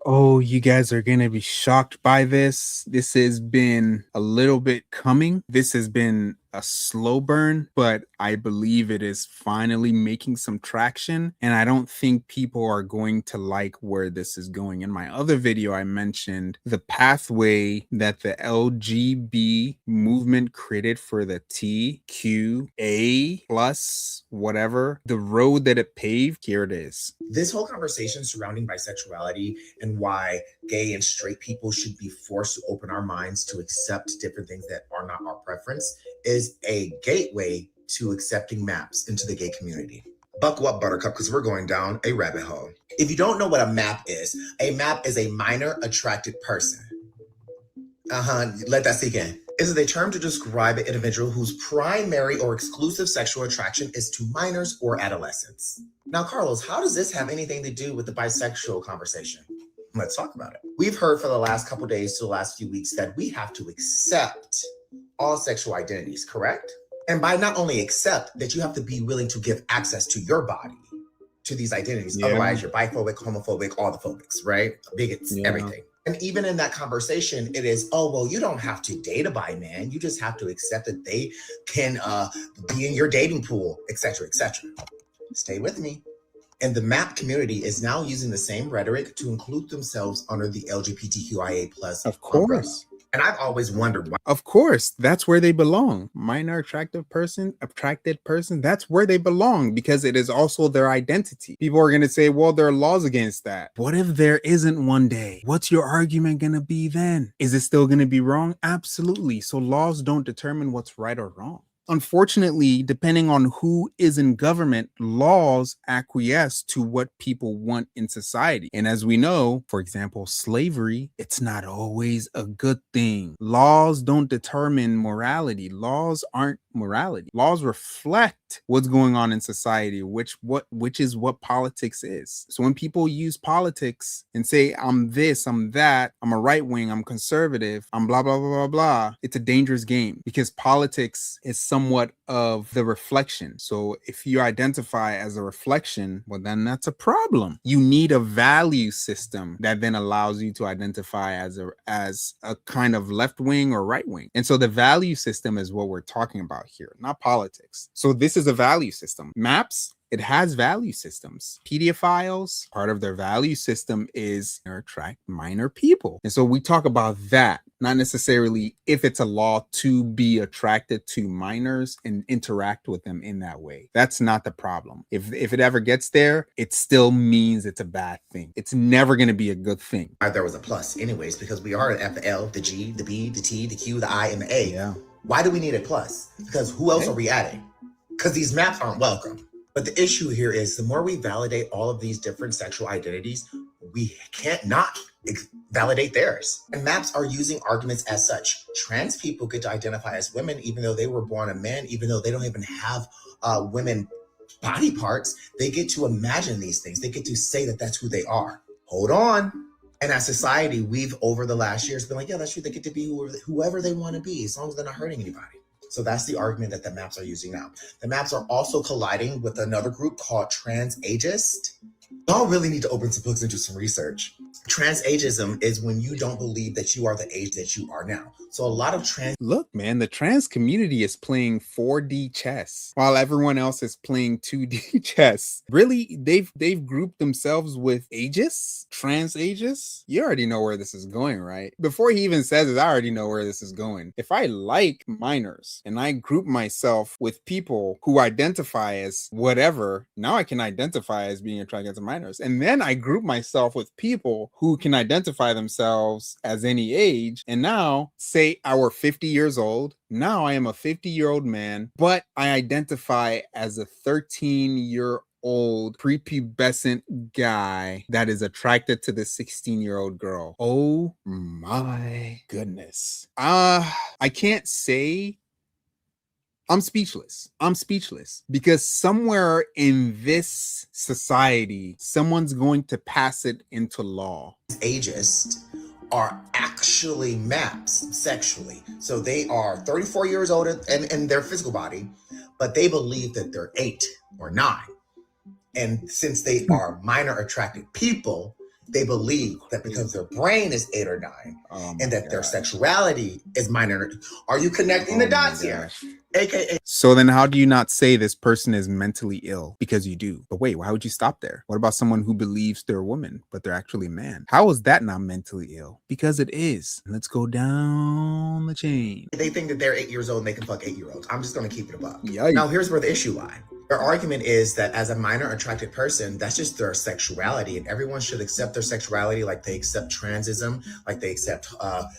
Oh, you guys are going to be shocked by this. This has been a little bit coming. This has been a slow burn, but I believe it is finally making some traction. And I don't think people are going to like where this is going. In my other video, I mentioned the pathway that the LGB movement created for the TQA plus whatever, the road that it paved. Here it is. This whole conversation surrounding bisexuality and why gay and straight people should be forced to open our minds to accept different things that are not our preference is a gateway to accepting MAPs into the gay community. Buckle up, Buttercup, because we're going down a rabbit hole. If you don't know what a MAP is a minor attracted person. Let that sink in. Is a term to describe an individual whose primary or exclusive sexual attraction is to minors or adolescents. Now, Carlos, how does this have anything to do with the bisexual conversation? Let's talk about it. We've heard for the last couple days to the last few weeks that we have to accept all sexual identities, correct? And by not only accept, that you have to be willing to give access to your body to these identities. Yeah. Otherwise, you're biphobic, homophobic, all the phobics, right? Bigots, everything. And even in that conversation, it is, oh, well, you don't have to date a bi man. You just have to accept that they can be in your dating pool, etc., etc. Stay with me. And the MAP community is now using the same rhetoric to include themselves under the LGBTQIA plus. Of course. Umbrella. And I've always wondered why. Of course, that's where they belong. Minor attracted person, that's where they belong because it is also their identity. People are going to say, well, there are laws against that. What if there isn't one day? What's your argument going to be then? Is it still going to be wrong? Absolutely. So laws don't determine what's right or wrong. Unfortunately, depending on who is in government, laws acquiesce to what people want in society. And as we know, for example, slavery, it's not always a good thing. Laws don't determine morality. Laws aren't morality. Laws reflect what's going on in society, which is what politics is. So when people use politics and say, I'm this, I'm that, I'm a right wing, I'm conservative, I'm blah, blah, blah, blah, blah, it's a dangerous game because politics is somewhat of the reflection. So if you identify as a reflection, well, then that's a problem. You need a value system that then allows you to identify as a kind of left wing or right wing. And so the value system is what we're talking about here, not politics. So this is a value system. MAPS, it has value systems. Pedophiles, part of their value system is attract minor people. And so we talk about that, not necessarily if it's a law to be attracted to minors and interact with them in that way. That's not the problem. If it ever gets there, it still means it's a bad thing. It's never going to be a good thing. There was a plus anyways, because we are at the L, the G, the B, the T, the Q, the I, and the A. Yeah. Why do we need a plus? Because who else are we adding? Because these maps aren't welcome. But the issue here is the more we validate all of these different sexual identities, we can't not validate theirs. And maps are using arguments as such. Trans people get to identify as women even though they were born a man, even though they don't even have women body parts. They get to imagine these things. They get to say that that's who they are. Hold on. And as society, we've over the last years been like, yeah, that's true. They get to be whoever they want to be as long as they're not hurting anybody. So that's the argument that the maps are using now. The maps are also colliding with another group called transageist. Y'all really need to open some books and do some research. Transageism is when you don't believe that you are the age that you are now. So a lot of Look, man, the trans community is playing 4D chess while everyone else is playing 2D chess. Really, they've grouped themselves with ages, trans ages. You already know where this is going, right? Before he even says it, I already know where this is going. If I like minors and I group myself with people who identify as whatever, now I can identify as being attracted to minors. And then I group myself with people who can identify themselves as any age. And now say I were 50 years old. Now I am a 50-year-old man, but I identify as a 13-year-old prepubescent guy that is attracted to the 16-year-old girl. Oh my goodness. I can't say. I'm speechless. I'm speechless because somewhere in this society, someone's going to pass it into law. Ageist are actually maps sexually. So they are 34 years old in their physical body, but they believe that they're 8 or 9. And since they are minor attracted people, They believe that because their brain is 8 or 9 Oh and my that their god. sexuality is minor. Are you connecting the Oh my dots here? gosh. AKA, So then how do you not say this person is mentally ill? Because you do. But wait, why would you stop there? What about someone who believes they're a woman, but they're actually a man? How is that not mentally ill? Because it is. Let's go down the chain. they think that they're 8 years old and they can fuck 8-year-olds. I'm just going to keep it a buck. Yikes. Now, here's where the issue lies. Their argument is that as a minor attracted person, that's just their sexuality, and everyone should accept their sexuality like they accept transism, like they accept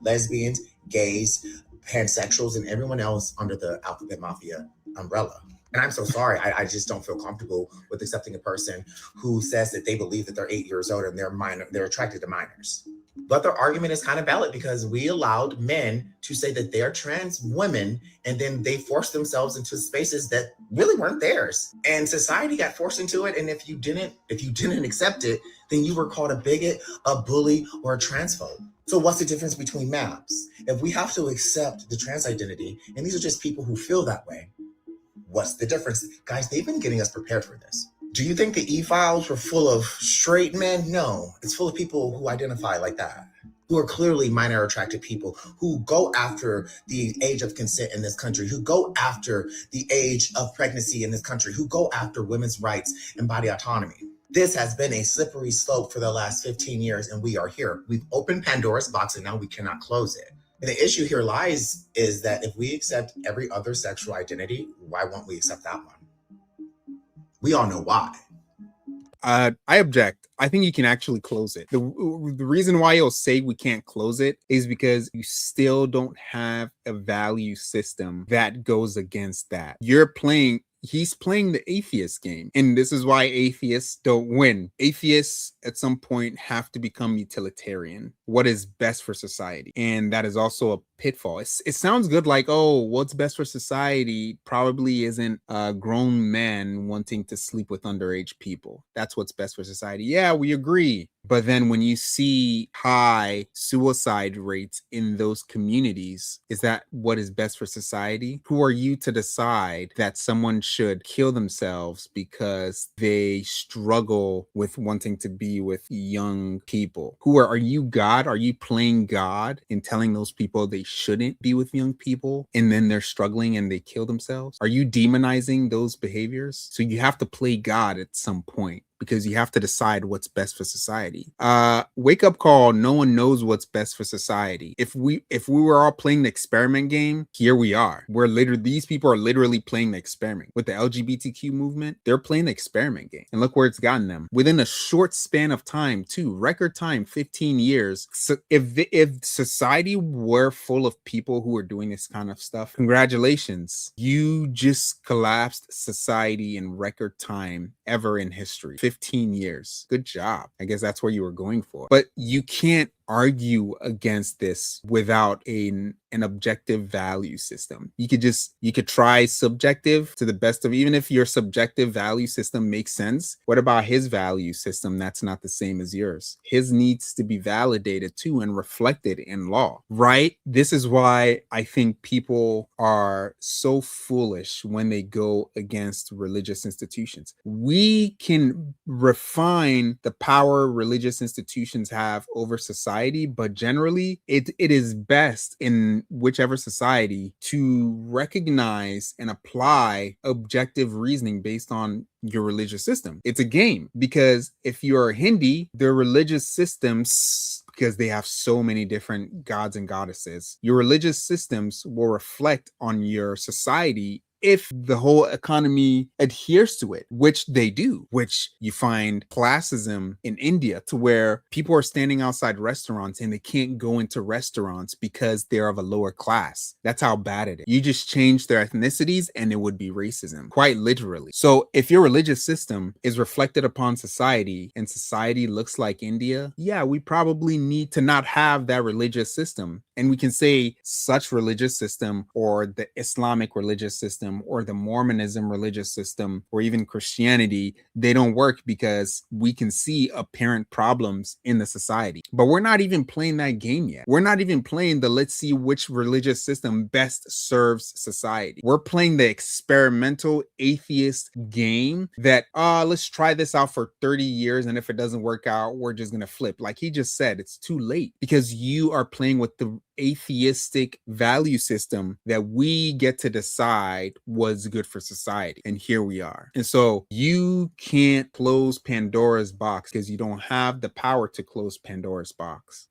lesbians, gays, pansexuals, and everyone else under the alphabet mafia umbrella. And I'm so sorry. I just don't feel comfortable with accepting a person who says that they believe that they're 8 years old and they're attracted to minors. But their argument is kind of valid because we allowed men to say that they're trans women, and then they forced themselves into spaces that really weren't theirs. And society got forced into it. And if you didn't accept it, then you were called a bigot, a bully, or a transphobe. So what's the difference between maps? If we have to accept the trans identity, and these are just people who feel that way, what's the difference? Guys, they've been getting us prepared for this. Do you think the e-files were full of straight men? No, it's full of people who identify like that, who are clearly minor attracted people, who go after the age of consent in this country, who go after the age of pregnancy in this country, who go after women's rights and body autonomy. This has been a slippery slope for the last 15 years, and we are here. We've opened Pandora's box, and now we cannot close it. And the issue here lies is that if we accept every other sexual identity, why won't we accept that one? We all know why. I object. I think you can actually close it. The reason why you'll say we can't close it is because you still don't have a value system that goes against that. He's playing the atheist game. And this is why atheists don't win. Atheists at some point have to become utilitarian. What is best for society? And that is also a pitfall. It sounds good, like, oh, what's best for society probably isn't a grown man wanting to sleep with underage people. That's what's best for society. Yeah, we agree. But then when you see high suicide rates in those communities, is that what is best for society? Who are you to decide that someone should kill themselves because they struggle with wanting to be with young people? Are you God? Are you playing God and telling those people they shouldn't be with young people, and then they're struggling and they kill themselves? Are you demonizing those behaviors? So you have to play God at some point, because you have to decide what's best for society. Wake up call. No one knows what's best for society. If we were all playing the experiment game, here we are. These people are literally playing the experiment. With the LGBTQ movement, they're playing the experiment game. And look where it's gotten them. Within a short span of time, too, record time, 15 years. So if society were full of people who were doing this kind of stuff, congratulations. You just collapsed society in record time ever in history. 15 years. Good job. I guess that's what you were going for. But you can't argue against this without an objective value system. You could try subjective to the best of, even if your subjective value system makes sense. What about his value system that's not the same as yours? His needs to be validated too and reflected in law, right? This is why I think people are so foolish when they go against religious institutions. We can refine the power religious institutions have over society, but generally it is best in whichever society to recognize and apply objective reasoning based on your religious system. It's a game, because if you're Hindi, their religious systems, because they have so many different gods and goddesses, your religious systems will reflect on your society if the whole economy adheres to it, which they do, which you find classism in India, to where people are standing outside restaurants and they can't go into restaurants because they're of a lower class. That's how bad it is. You just change their ethnicities and it would be racism, quite literally. So if your religious system is reflected upon society and society looks like India, yeah, we probably need to not have that religious system And we can say such religious system, or the Islamic religious system, or the Mormonism religious system, or even Christianity, they don't work because we can see apparent problems in the society. But we're not even playing that game yet. We're not even playing the let's see which religious system best serves society. We're playing the experimental atheist game that, let's try this out for 30 years. And if it doesn't work out, we're just going to flip. Like he just said, it's too late because you are playing with the atheistic value system that we get to decide was good for society. And here we are. And so you can't close Pandora's box because you don't have the power to close Pandora's box.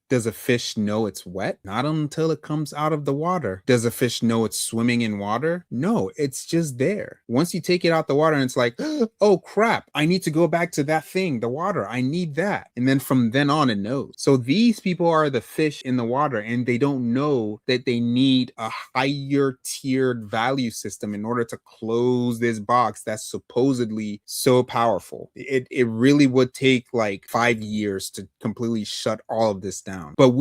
Does a fish know it's wet? Not until it comes out of the water. Does a fish know it's swimming in water? No, it's just there. Once you take it out the water and it's like, oh crap, I need to go back to that thing, the water. I need that. And then from then on, it knows. So these people are the fish in the water, and they don't know that they need a higher tiered value system in order to close this box that's supposedly so powerful. It really would take like 5 years to completely shut all of this down. But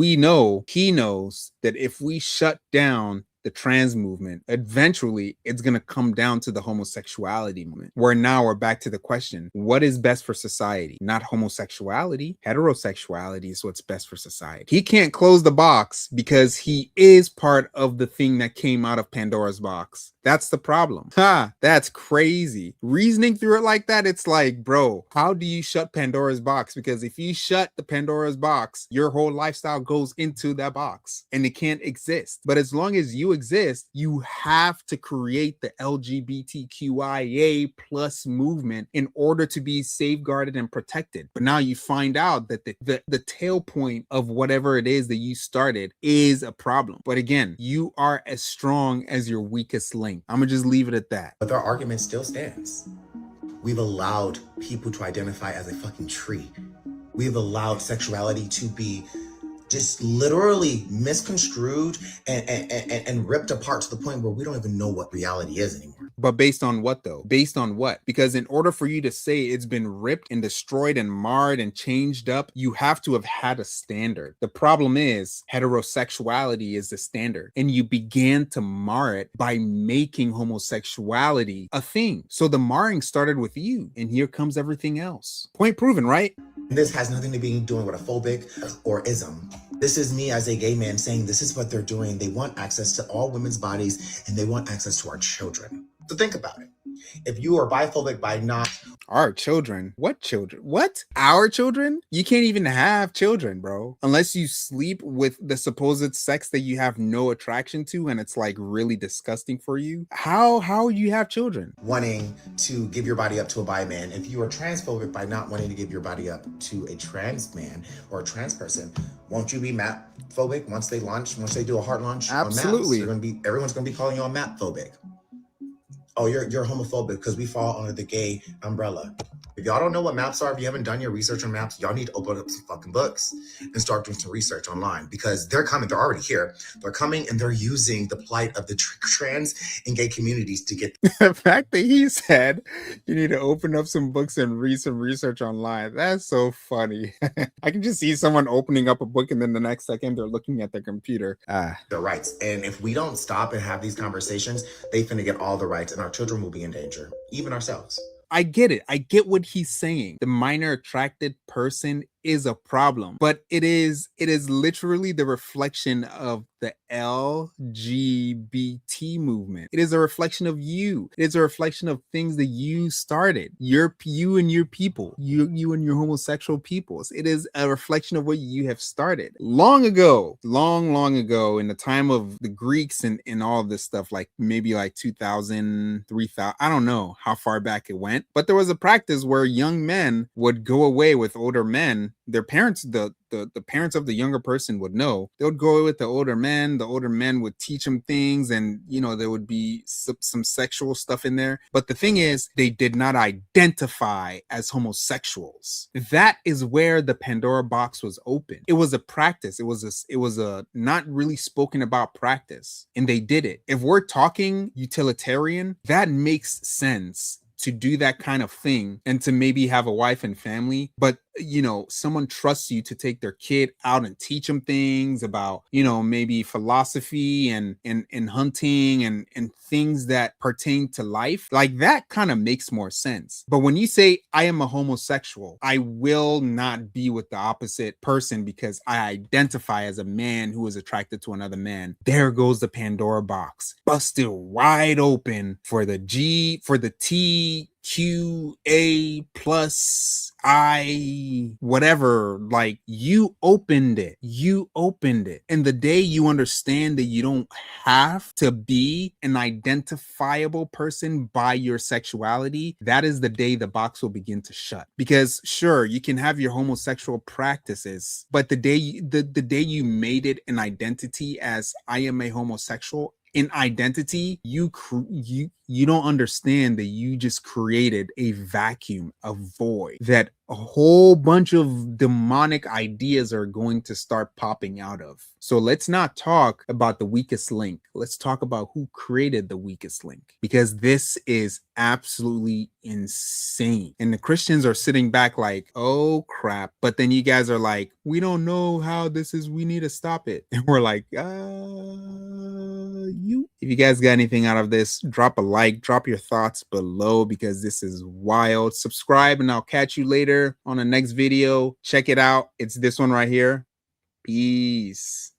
he knows that if we shut down the trans movement, eventually it's going to come down to the homosexuality movement, where now we're back to the question, what is best for society? Not homosexuality. Heterosexuality is what's best for society. He can't close the box because he is part of the thing that came out of Pandora's box. That's the problem. That's crazy. Reasoning through it like that, it's like, bro, how do you shut Pandora's box? Because if you shut the Pandora's box, your whole lifestyle goes into that box and it can't exist. But as long as you exist, you have to create the LGBTQIA plus movement in order to be safeguarded and protected. But now you find out that the tail point of whatever it is that you started is a problem. But again, you are as strong as your weakest link. I'm gonna just leave it at that. But their argument still stands. We've allowed people to identify as a fucking tree. We've allowed sexuality to be just literally misconstrued and ripped apart to the point where we don't even know what reality is anymore. But based on what though? Based on what? Because in order for you to say it's been ripped and destroyed and marred and changed up, you have to have had a standard. The problem is heterosexuality is the standard, and you began to mar it by making homosexuality a thing. So the marring started with you, and here comes everything else. Point proven, right? This has nothing to be doing with a phobic or ism. This is me as a gay man saying this is what they're doing. They want access to all women's bodies, and they want access to our children. So think about it. If you are biphobic by not... Our children? What children? What? Our children? You can't even have children, bro. Unless you sleep with the supposed sex that you have no attraction to and it's like really disgusting for you. How you have children? Wanting to give your body up to a bi man. If you are transphobic by not wanting to give your body up to a trans man or a trans person, won't you be map phobic once they do a hard launch? Absolutely. On maps? Everyone's gonna be calling you a map phobic. Oh, you're homophobic because we fall under the gay umbrella. If y'all don't know what maps are, if you haven't done your research on maps, y'all need to open up some fucking books and start doing some research online, because they're coming. They're already here. They're coming, and they're using the plight of the trans and gay communities to get the fact that he said you need to open up some books and read some research online. That's so funny. I can just see someone opening up a book and then the next second they're looking at their computer. Their rights. And if we don't stop and have these conversations, they finna get all the rights, and our children will be in danger, even ourselves. I get it. I get what he's saying. The minor attracted person is a problem, but it is literally the reflection of the LGBT movement. It is a reflection of you. It is a reflection of things that you started. You and your people. You and your homosexual peoples. It is a reflection of what you have started long ago, long ago, in the time of the Greeks and all of this stuff, like maybe like 2000, 3000. I don't know how far back it went, but there was a practice where young men would go away with older men. Their parents, the parents of the younger person would know. They would go with the older men. The older men would teach them things, and there would be some sexual stuff in there. But the thing is, they did not identify as homosexuals. That is where the Pandora box was open. It was a practice. It was a not really spoken about practice, and they did it. If we're talking utilitarian, that makes sense to do that kind of thing and to maybe have a wife and family. But someone trusts you to take their kid out and teach them things about, maybe philosophy and hunting and things that pertain to life, like that kind of makes more sense. But when you say I am a homosexual, I will not be with the opposite person because I identify as a man who is attracted to another man, there goes the Pandora box, busted wide open for the TQA plus I whatever. Like, you opened it. And the day you understand that you don't have to be an identifiable person by your sexuality, that is the day the box will begin to shut. Because sure, you can have your homosexual practices, but the day you made it an identity as I am a homosexual, in identity, you don't understand that you just created a vacuum, a void that a whole bunch of demonic ideas are going to start popping out of. So let's not talk about the weakest link. Let's talk about who created the weakest link, because this is absolutely insane. And the Christians are sitting back like, oh crap. But then you guys are like, we don't know how this is. We need to stop it. And we're like, if you guys got anything out of this, drop a like, drop your thoughts below, because this is wild. Subscribe, and I'll catch you later on the next video. Check it out. It's this one right here. Peace.